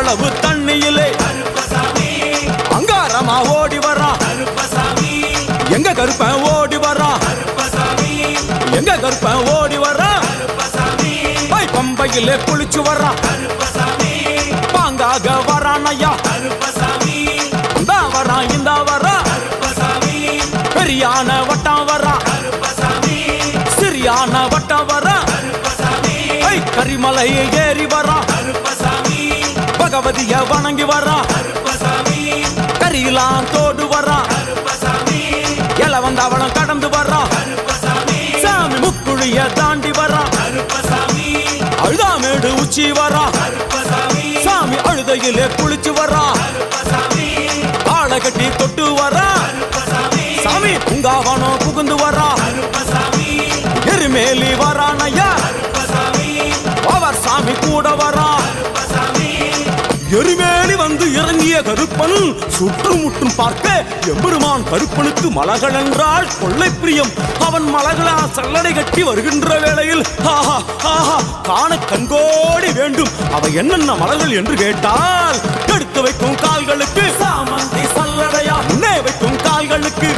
அவ்வளவு தண்ணியிலே அங்காரமா ஓடி வரா எங்க கருப்பன் ஓடி வரா எங்க கருப்பன் ஓடி வரா பம்பையிலே குளிச்சு வரா பாங்காக வரானையா இந்த வரா இந்த வரா பெரியான வட்டம் வரா சிறியான வட்டம் வரா கரிமலையை ஏறி வரா பகவதிய வணங்கி வரா கரியெல்லாம் தோடு வரா எல வந்தவளம் கடந்து வரா சாமி முக்குழிய தாண்டி வரா அழுதாமேடு உச்சி வரா சாமி அழுதையிலே குளிச்சு வரா ஆளை கட்டி தொட்டு வரா சாமி உங்காவனம் புகுந்து வரா எருமேலி வரானையா அவர் சாமி கூட வரா எருமேலி வந்து இறங்கிய கருப்பன் சுற்றுமுற்றும் பார்க்க எம்பெருமான் கருப்பனுக்கு மலகள் என்றால் கொள்ளை பிரியம். அவன் மலகளா சல்லடை கட்டி வருகின்ற வேளையில் ஆஹா ஆஹா காண கண்கோடி வேண்டும். அவை என்னென்ன மலர்கள் என்று கேட்டால் எடுத்து வைக்கும் கால்களுக்கு சாமந்தி சல்லடையா, முன்னே வைக்கும் கால்களுக்கு